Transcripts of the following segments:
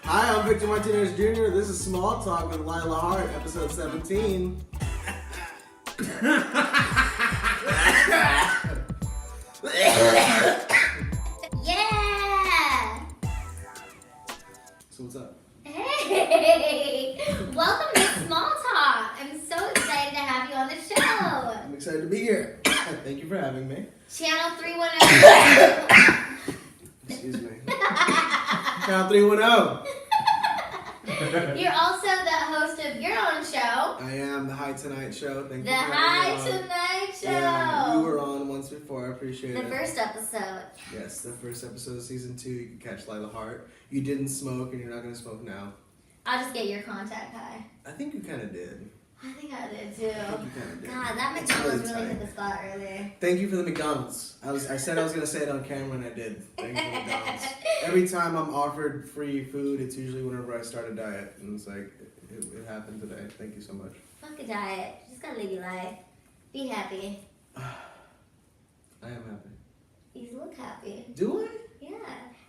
Hi, I'm Victor Martinez Jr. This is Small Talk with Lila Hart, episode 17. Yeah! So what's up? Hey! Welcome to Small Talk. I'm so excited to have you on the show. I'm excited to be here. Thank you for having me. Channel 310. Excuse me. Count 310. You're also the host of your own show. I am the High Tonight Show. Thank The you for High having me on. Tonight Show. Yeah, you were on once before. I appreciate The it. first episode. Yes, the first episode of season 2. You can catch Lila Hart. You didn't smoke, and you're not going to smoke now. I'll just get your contact high. I think you kind of did. I think I did too. I think you kind of did. God, that It's McDonald's really really tight. hit the spot earlier. Thank you for the McDonald's. I said I was gonna say it on camera and I did. Thank you for the McDonald's. Every time I'm offered free food, it's usually whenever I start a diet, and it's like it happened today. Thank you so much. Fuck a diet. You just gotta live your life. Be happy. I am happy. You look happy. Do I? Yeah.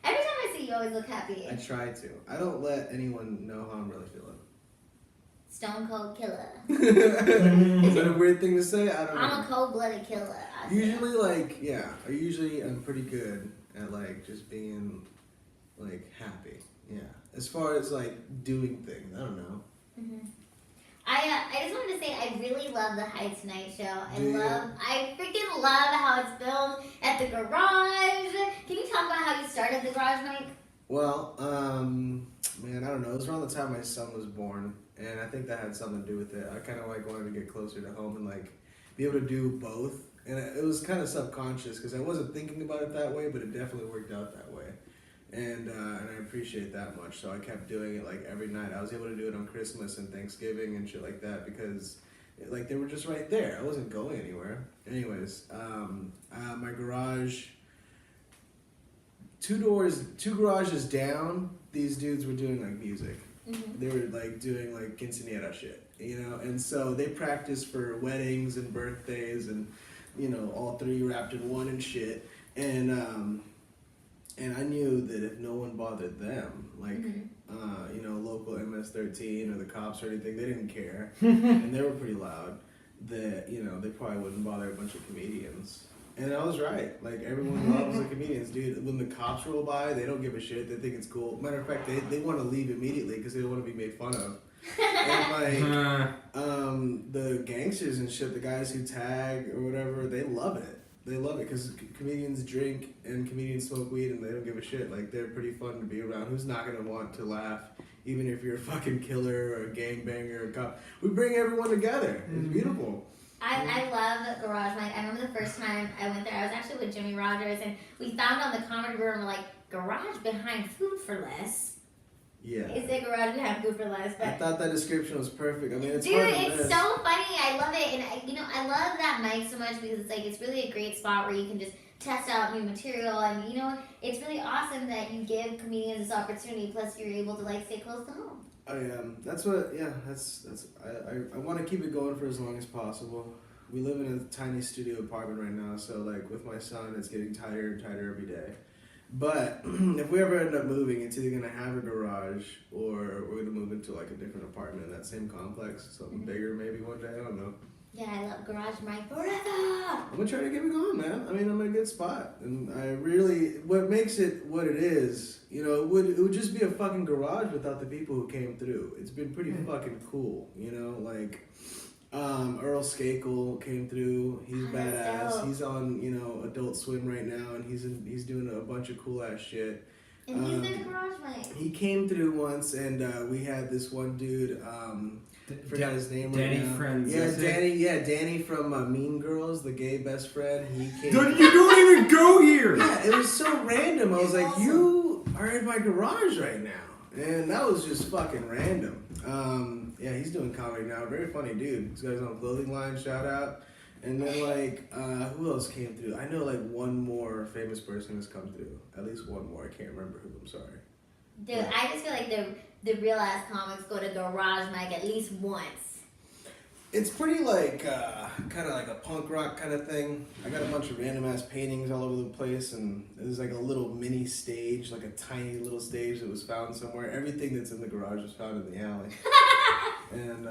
Every time I see you, you always look happy. I try to. I don't let anyone know how I'm really feeling. Stone cold killer. Is that a weird thing to say? I don't know. I'm a cold blooded killer. I feel. Usually, I'm pretty good at like just being like happy. Yeah. As far as like doing things, I don't know. Mm-hmm. I just wanted to say I really love the High Tonight Show. I freaking love how it's filmed at the garage. Can you talk about how you started the garage, Mike? Well, man, I don't know. It was around the time my son was born, and I think that had something to do with it. I kind of like wanted to get closer to home and like be able to do both. And it was kind of subconscious because I wasn't thinking about it that way, but it definitely worked out that way. And I appreciate that much. So I kept doing it like every night. I was able to do it on Christmas and Thanksgiving and shit like that because like they were just right there. I wasn't going anywhere. Anyways, my garage, two garages down, these dudes were doing like music. Mm-hmm. They were like doing like quinceañera shit, you know? And so they practiced for weddings and birthdays and, you know, all three wrapped in one and shit. And I knew that if no one bothered them, like, you know, local MS-13 or the cops or anything, they didn't care. And they were pretty loud, that, you know, they probably wouldn't bother a bunch of comedians. And I was right. Like, everyone loves the comedians, dude. When the cops roll by, they don't give a shit. They think it's cool. Matter of fact, they want to leave immediately because they don't want to be made fun of. And, like, the gangsters and shit, the guys who tag or whatever, they love it. They love it because comedians drink and comedians smoke weed and they don't give a shit. Like, they're pretty fun to be around. Who's not going to want to laugh, even if you're a fucking killer or a gangbanger or a cop? We bring everyone together. It's beautiful. I love Garage Mike. I remember the first time I went there, I was actually with Jimmy Rogers, and we found on the comedy room, like, garage behind Food for Less. Yeah. Is it garage behind Food for Less? But I thought that description was perfect. I mean, it's dude, hard to it's miss. so funny. I love it, and I love that mic so much because it's like it's really a great spot where you can just test out new material, and it's really awesome that you give comedians this opportunity. Plus, you're able to like stay close to home. I that's what. Yeah, that's. I want to keep it going for as long as possible. We live in a tiny studio apartment right now, so like with my son, it's getting tighter and tighter every day. But if we ever end up moving, it's either gonna have a garage or we're gonna move into like a different apartment in that same complex, something bigger maybe one day. I don't know. Yeah, I love Garage Mike forever. I'm gonna try to get it going, man. I mean, I'm in a good spot, and what makes it what it is, it would just be a fucking garage without the people who came through. It's been pretty fucking cool, like. Earl Skakel came through. He's badass. Dope. He's on, Adult Swim right now, and he's doing a bunch of cool ass shit. And he's in the Garage Mike. He came through once, and we had this one dude. Forgot his name right Danny now. Friends. Danny from Mean Girls, the gay best friend. He came. You don't even go here. Yeah, it was so random. I was like, Awesome. you are in my garage right now, and that was just fucking random. Yeah, he's doing comedy now. Very funny dude. This guy's on a clothing line. Shout out. And then who else came through? I know one more famous person has come through. At least one more. I can't remember who. I'm sorry. Dude, I just feel like the real ass comics go to Garage Mike at least once. It's pretty like kind of like a punk rock kind of thing. I got a bunch of random ass paintings all over the place, and there's like a little mini stage, like a tiny little stage that was found somewhere. Everything that's in the garage was found in the alley. And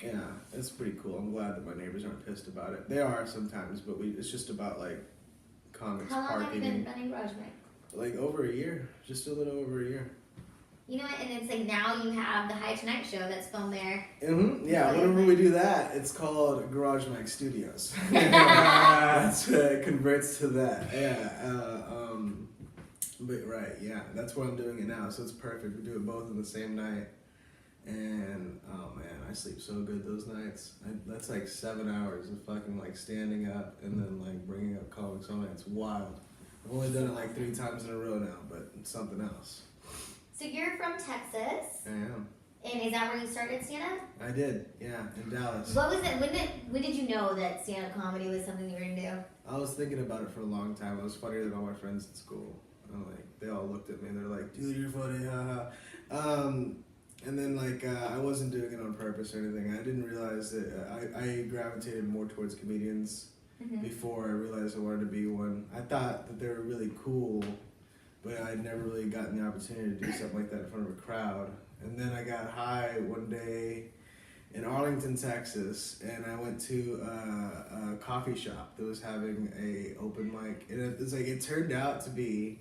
yeah, it's pretty cool. I'm glad that my neighbors aren't pissed about it. They are sometimes, but it's just about like comics How long parking. have you been running Garage Mike? Like over a year, just a little over a year. You know what? And it's like now you have the High Tonight Show that's filmed there. Mm-hmm. Yeah, whenever we do that, it's called Garage Mike Studios. That's it converts to that. Yeah. But right, yeah, that's where I'm doing it now. So it's perfect. We do it both in the same night, and oh man, I sleep so good those nights. That's like 7 hours of fucking like standing up and then like bringing up comics all night. It's wild. I've only done it like 3 times in a row now, but it's something else. So you're from Texas. I am. And is that where you started stand-up? I did, yeah, in Dallas. What was it? When did you know that stand-up comedy was something you were gonna do? I was thinking about it for a long time. I was funnier than all my friends in school. I'm like, they all looked at me and they're like, dude, you're funny, haha. And then like, I wasn't doing it on purpose or anything. I didn't realize that I gravitated more towards comedians before I realized I wanted to be one. I thought that they were really cool, but I'd never really gotten the opportunity to do something like that in front of a crowd. And then I got high one day in Arlington, Texas, and I went to a coffee shop that was having a open mic. And it's like, it turned out to be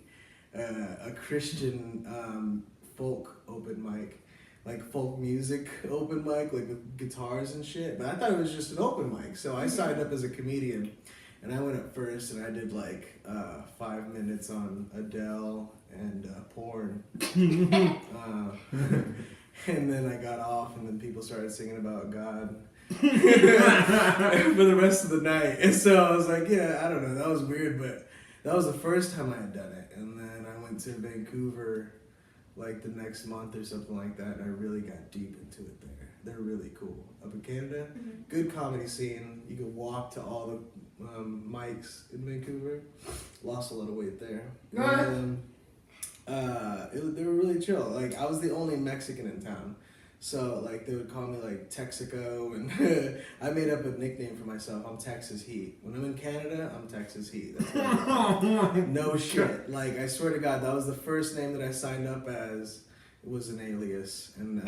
a Christian folk open mic, like folk music open mic, like with guitars and shit. But I thought it was just an open mic, so I signed up as a comedian. And I went up first, and I did like 5 minutes on Adele and porn. And then I got off, and then people started singing about God for the rest of the night. And so I was like, yeah, I don't know, that was weird, but that was the first time I had done it. And then I went to Vancouver like the next month or something like that, and I really got deep into it there. They're really cool. Up in Canada, good comedy scene. You can walk to all the mics in Vancouver. Lost a lot of weight there. And, they were really chill. Like, I was the only Mexican in town. So, like, they would call me, like, Texico, and I made up a nickname for myself. I'm Texas Heat. When I'm in Canada, I'm Texas Heat. That's what I no shit. Like, I swear to God, that was the first name that I signed up as. It was an alias, and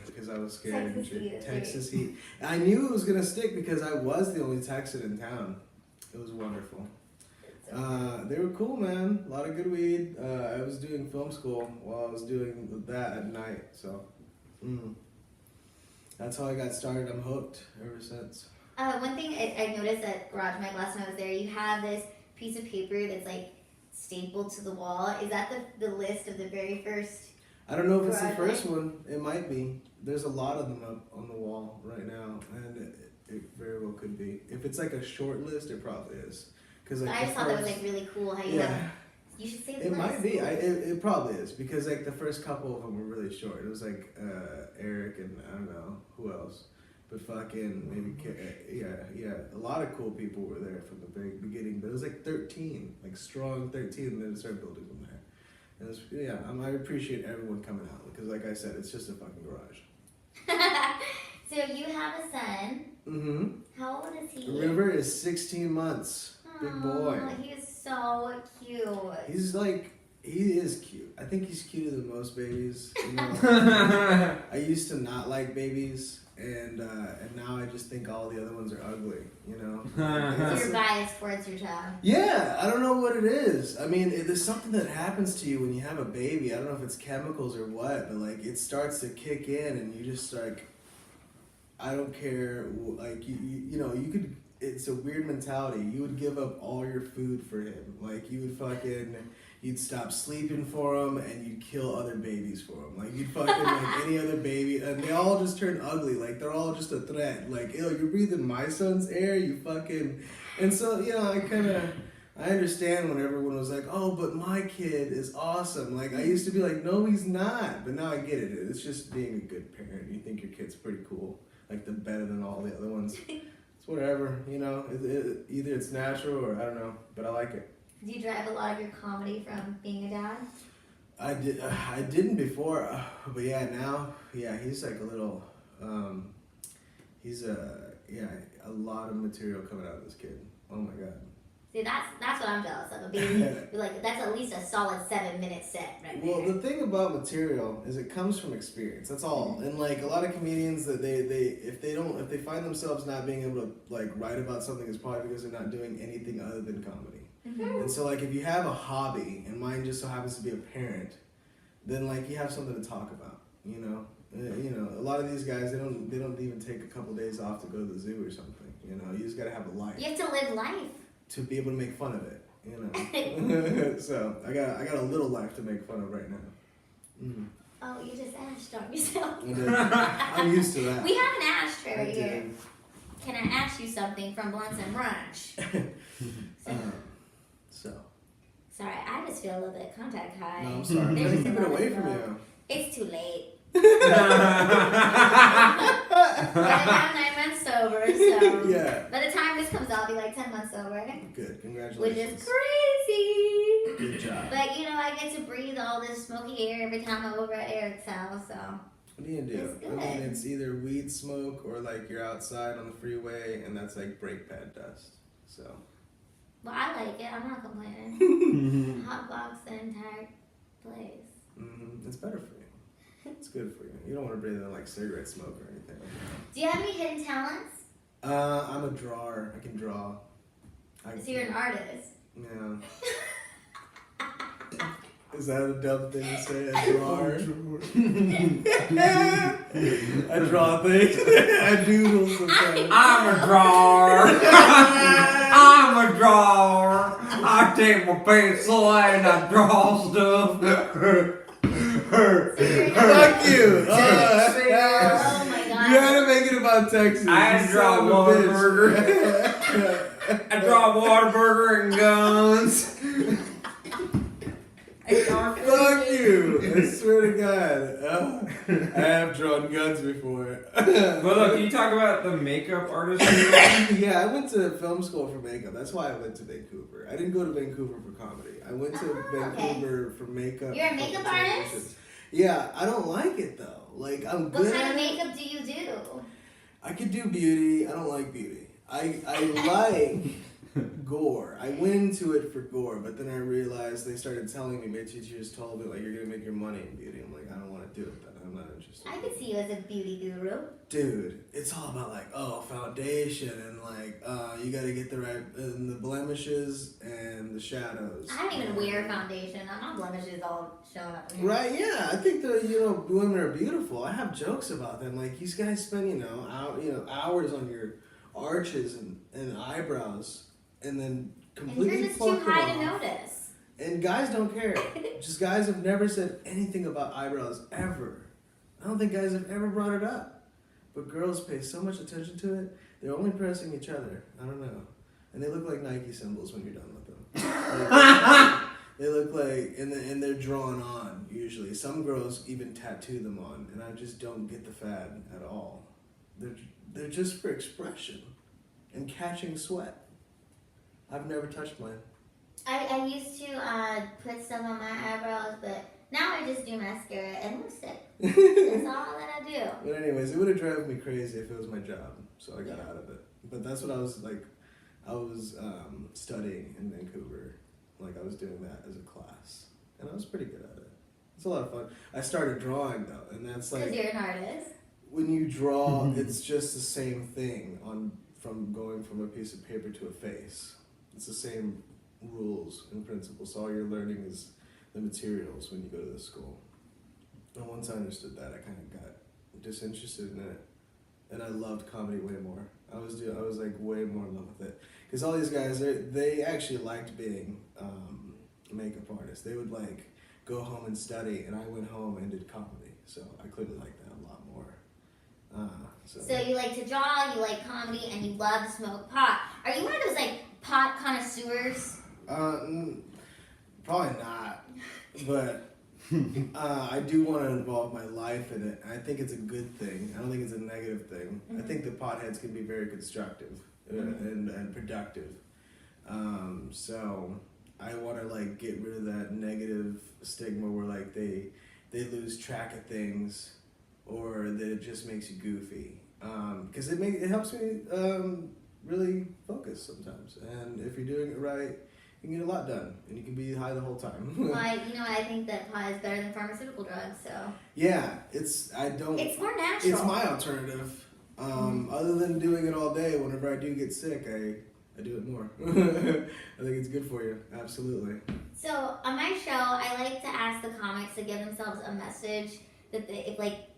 because I was scared. Texas Heat. I knew it was going to stick because I was the only Texan in town. It was wonderful. They were cool, man. A lot of good weed. I was doing film school while I was doing that at night, so that's how I got started. I'm hooked ever since. One thing I noticed at Garage Mike last time I was there, you have this piece of paper that's like stapled to the wall. Is that the list of the very first? I don't know if it's the first one. It might be. There's a lot of them up on the wall right now, and it very well could be. If it's like a short list, it probably is. Like, I just thought that was like really cool how you have. You should say the list. It might be. It probably is, because like the first couple of them were really short. It was like Eric and I don't know who else, but fucking maybe a lot of cool people were there from the very beginning. But it was like 13, like strong 13, and then it started building from there. And it was, I appreciate everyone coming out because, like I said, it's just a fucking garage. So you have a son. Mm-hmm. How old is he? River is 16 months. Big boy. He is so cute. He's like, he is cute. I think he's cuter than most babies. You know? I used to not like babies, and now I just think all the other ones are ugly. You know. So you're biased towards your child. Yeah, I don't know what it is. I mean, there's something that happens to you when you have a baby. I don't know if it's chemicals or what, but like it starts to kick in, and you just like, I don't care. Like you know, you could. It's a weird mentality. You would give up all your food for him. Like, you'd stop sleeping for him, and you'd kill other babies for him. Like, you'd fucking like any other baby, and they all just turn ugly. Like, they're all just a threat. Like, ew, you're breathing my son's air, you fucking... And so, you know, I understand when everyone was like, oh, but my kid is awesome. Like, I used to be like, no, he's not. But now I get it. It's just being a good parent. You think your kid's pretty cool. Like, they're better than all the other ones. Whatever, you know, either it's natural or I don't know, but I like it. Do you drive a lot of your comedy from being a dad? I didn't before, but yeah, now, yeah, he's like a little, He's a lot of material coming out of this kid. Oh my god. See, that's what I'm jealous of. Being like, that's at least a solid 7-minute set right there. Well, the thing about material is it comes from experience. That's all. And like a lot of comedians that if they find themselves not being able to like write about something, it's probably because they're not doing anything other than comedy. Mm-hmm. And so like if you have a hobby and mine just so happens to be a parent, then like you have something to talk about. You know, a lot of these guys they don't even take a couple days off to go to the zoo or something. You know, you just gotta have a life. You have to live life. To be able to make fun of it, you know. So I got a little life to make fun of right now. Mm. Oh, you just ashed on yourself. I'm used to that. We have an ashtray right here. Can I ask you something from Blunts and Brunch? Sorry, I just feel a little bit contact high. No, I'm sorry. I'm There's keep it away from you. It's too late. But I'm 9 months sober, so yeah. by the time this comes out, I'll be like 10 months sober. Good, congratulations. Which is crazy. Good job. But I get to breathe all this smoky air every time I'm over at Eric's house, so. What do you do? It's good. I mean, it's either weed smoke or like you're outside on the freeway and that's like brake pad dust. So. Well, I like it. I'm not complaining. Hot box the entire place. Mm-hmm. It's better for you. It's good for you. You don't want to breathe in like cigarette smoke or anything like that. Do you have any hidden talents? I'm a drawer. I can draw. So you're an artist. Yeah. Is that a dumb thing to say? A drawer? I draw things. I doodle sometimes. I'm a drawer. I'm a drawer. I take my pencil and I draw stuff. Fuck you! Oh my god. You had to make it about Texas. I draw Whataburger. I draw Whataburger and guns. Fuck you! I swear to God. I have drawn guns before. But look, can you talk about the makeup artist? Yeah, I went to film school for makeup. That's why I went to Vancouver. I didn't go to Vancouver for comedy. I went to Vancouver for makeup. You're a makeup artist? Yeah, I don't like it though. Like I'm good. What kind of makeup do you do? I could do beauty. I don't like beauty. I like gore. I went into it for gore, but then I realized they started telling me, my teachers told me, like, you're going to make your money in beauty. I'm like, I don't want to do it then. I'm not interested. I could see you as a beauty guru. Dude, it's all about, like, foundation and, like, you got to get the right, and the blemishes and the shadows. I don't even wear foundation. I'm not blemishes all showing up. Right, yeah. I think women are beautiful. I have jokes about them. Like, these guys spend, hours on your arches and eyebrows. And then completely and you're just too high to off. notice. And guys don't care. Just guys have never said anything about eyebrows ever. I don't think guys have ever brought it up. But girls pay so much attention to it. They're only pressing each other. I don't know. And they look like Nike symbols when you're done with them. They look like, and they're drawn on usually. Some girls even tattoo them on, and I just don't get the fad at all. They're just for expression and catching sweat. I've never touched mine. I used to put stuff on my eyebrows, but now I just do mascara and lipstick. That's all that I do. But anyways, it would have driven me crazy if it was my job, so I got out of it. But that's what I was like. I was studying in Vancouver. Like I was doing that as a class, and I was pretty good at it. It's a lot of fun. I started drawing though, and that's like. Because you're an artist. When you draw, it's just the same thing from going from a piece of paper to a face. It's the same rules and principles. So all you're learning is the materials when you go to the school. And once I understood that, I kind of got disinterested in it, and I loved comedy way more. I was like way more in love with it because all these guys they actually liked being makeup artists. They would like go home and study, and I went home and did comedy. So I clearly liked that a lot more. So you like to draw, you like comedy, and you love to smoke pot. Are you one of those like pot connoisseurs? Probably not, but I do want to involve my life in it. I think it's a good thing. I don't think it's a negative thing. I think the potheads can be very constructive and productive. So I want to like get rid of that negative stigma where like they lose track of things or that it just makes you goofy. because it helps me really focus sometimes. And if you're doing it right, you can get a lot done, and you can be high the whole time. Well, I think that pot is better than pharmaceutical drugs. So yeah, it's more natural. It's my alternative. Other than doing it all day, whenever I do get sick, I do it more. I think it's good for you. Absolutely. So on my show, I like to ask the comics to give themselves a message that they, if like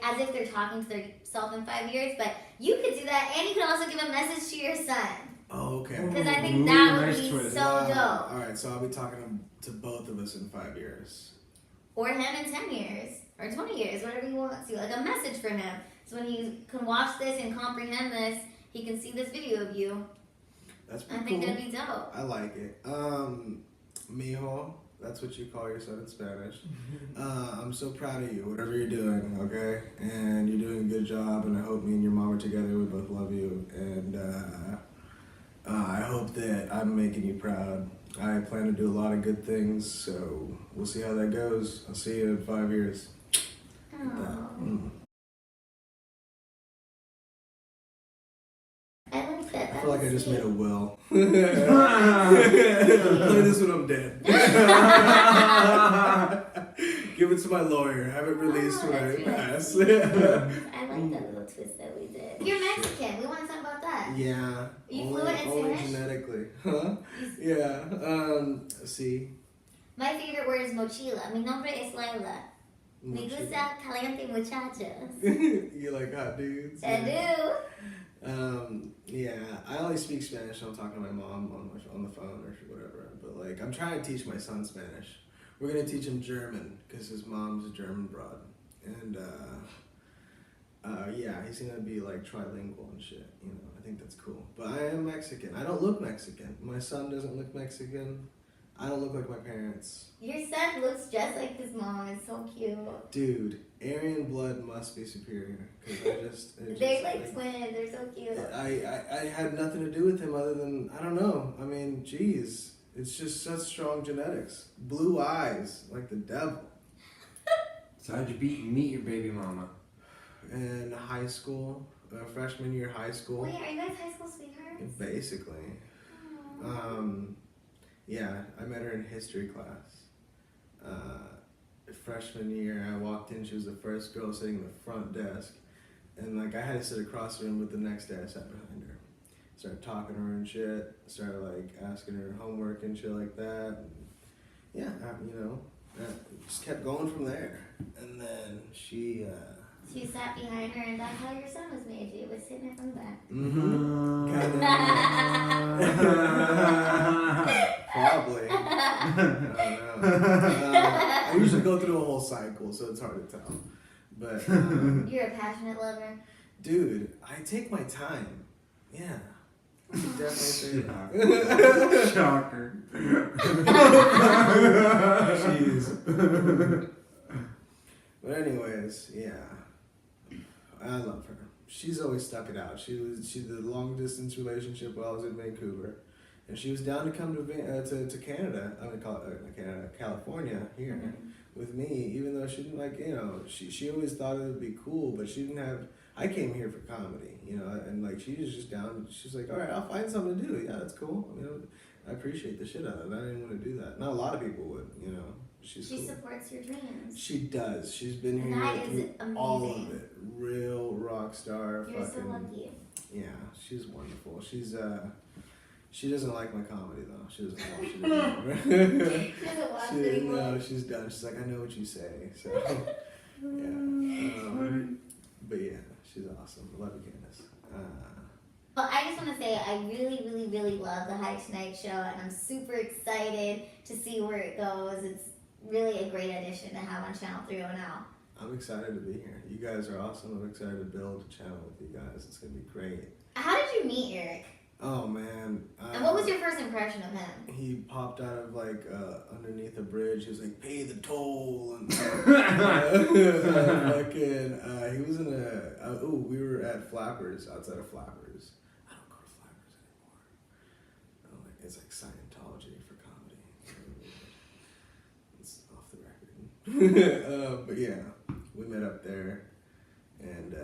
as if they're talking to themselves in 5 years. But you could do that, and you could also give a message to your son. Oh, okay. Because I think that would nice be twist. so dope. All right, so I'll be talking to both of us in 5 years. Or him in 10 years. Or 20 years, whatever he wants to. Like a message for him. So when he can watch this and comprehend this, he can see this video of you. That's I pretty think cool. that'd be dope. I like it. Mijo, that's what you call your son in Spanish. I'm so proud of you, whatever you're doing, okay? And you're doing a good job, and I hope me and your mom are together. We both love you. And I hope that I'm making you proud. I plan to do a lot of good things, so we'll see how that goes. I'll see you in 5 years. I like that. I feel like I just made a will. sweet. Play this when I'm dead. Give it to my lawyer. Have it released when I pass. I like that little twist that we did. You're Mexican. We want to talk about that. Yeah. You fluent in only Spanish? genetically. Huh? Yeah. See. My favorite word is mochila. Mi nombre es Lila. Me Mochila. gusta caliente muchachos. You like hot dudes? I do. Yeah, I only speak Spanish when I'm talking to my mom on the phone or whatever. But like, I'm trying to teach my son Spanish. We're gonna teach him German because his mom's a German broad, and yeah, he's gonna be like trilingual and shit. You know, I think that's cool. But I am Mexican. I don't look Mexican. My son doesn't look Mexican. I don't look like my parents. Your son looks just like his mom. It's so cute. Dude, Aryan blood must be superior because They're like twins. They're so cute. I had nothing to do with him other than, I don't know. I mean, geez, it's just such strong genetics. Blue eyes, like the devil. So how'd you meet your baby mama? In high school, freshman year high school. Wait, are you guys high school sweethearts? Basically. Aww. Yeah, I met her in history class. Freshman year, I walked in, she was the first girl sitting in the front desk. And like, I had to sit across the room, but the next day I sat behind her. Started talking to her and shit. Started like asking her homework and shit like that. And yeah, you know, just kept going from there. And then she So you sat behind her, and that's how your son was made. You was sitting from the back. Probably. I don't know. I usually go through a whole cycle, so it's hard to tell. But You're a passionate lover. dude, I take my time. Yeah. I could definitely say that. Shocker. Jeez. But anyways, yeah. I love her. She's always stuck it out. She did a long distance relationship while I was in Vancouver, and she was down to come to Canada. I mean, Canada, California here with me. Even though she didn't like, you know, she always thought it would be cool, but she didn't have. I came here for comedy, you know, and like she was just down. She's like, all right, I'll find something to do. Yeah, that's cool. I mean, I appreciate the shit out of it. I didn't want to do that. Not a lot of people would, you know. She cool. Supports your dreams. She does. She's been here That through is amazing. all of it. Real rock star. You're fucking, so lucky. Yeah, she's wonderful. She's she doesn't like my comedy though. She doesn't watch it anymore. She doesn't watch it anymore. No, she's done. She's like, I know what you say. So yeah. But yeah, she's awesome. I love you, Candace. Well, I just want to say I really, really, really love the High Tonight show, and I'm super excited to see where it goes. It's really a great addition to have on Channel 309. I'm excited to be here. You guys are awesome. I'm excited to build a channel with you guys. It's gonna be great. How did you meet Eric? Oh man. And what was your first impression of him? He popped out of like underneath a bridge. He was like, "Pay the toll," and fucking. He was in a. We were at Flappers, outside of Flappers. I don't go to Flappers anymore. It's like Scientology for comedy. It's off the record. But yeah, we met up there, and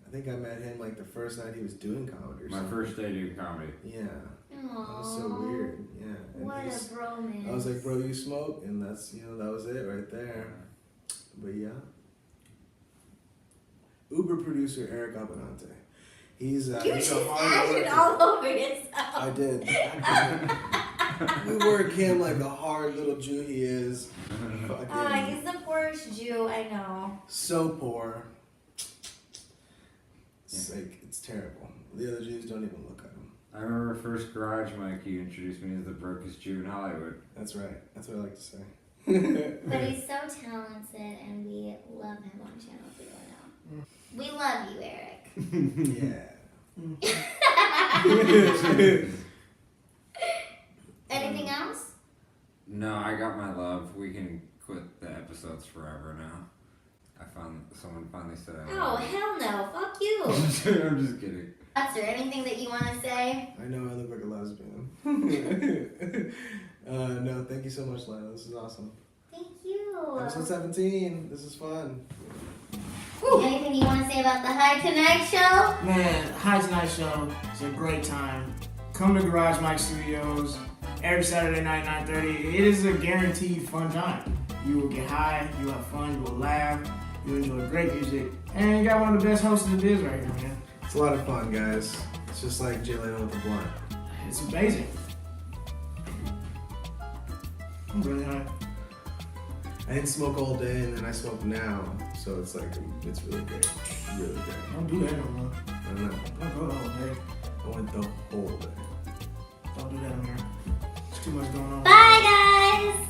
I think I met him like the first night he was doing comedy or My something. first day doing comedy. Yeah. That Aww. was so weird. Yeah. And What a bromance. I was like, bro, you smoke? And that's, that was it right there. But yeah. Uber producer Eric Abinante. He's You he's just a hard acted worker. all over yourself. I did. We work him like a hard little Jew he is. Fucking He's the poorest Jew I know. so poor. It's like, it's terrible. The other Jews don't even look at him. I remember first garage mic, you introduced me as the brokest Jew in Hollywood. That's right. That's what I like to say. But he's so talented and we love him on Channel 310. We love you, Eric. Yeah. Anything else? No, I got my love. We can quit the episodes forever now. Someone finally said I Oh, love hell no. Fuck you. you. I'm just kidding. Buster, anything that you want to say? I know I look like a lesbian. No, thank you so much, Lila. This is awesome. Thank you. Episode 17. This is fun. Anything you want to say about the High Tonight show? Man, High Tonight Show is a great time. Come to Garage Mike Studios every Saturday night, 9:30. It is a guaranteed fun time. You will get high, you will have fun, you will laugh, you will enjoy great music, and you got one of the best hosts in the biz right now, man. It's a lot of fun, guys. It's just like Jay Leno with the blunt. It's amazing. I'm really high. I didn't smoke all day and then I smoke now, so it's like, it's really great. Really great. Don't do that no more. I don't know. Don't go the whole day. I went the whole day. Don't do that on here. There's too much going on. Bye, guys.